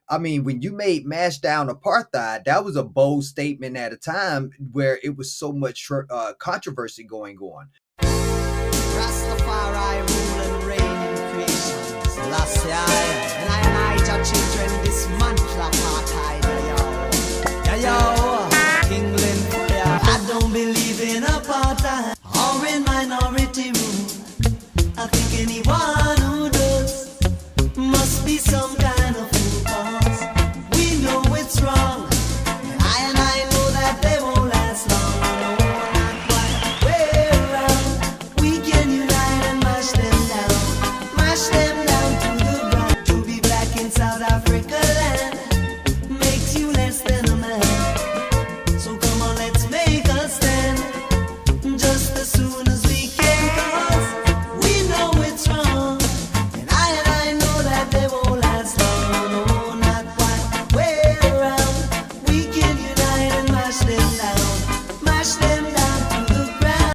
I mean, when you made Mashdown Apartheid, that was a bold statement at a time where it was so much controversy going on. Rastafari rule and reign in creation. Selassie I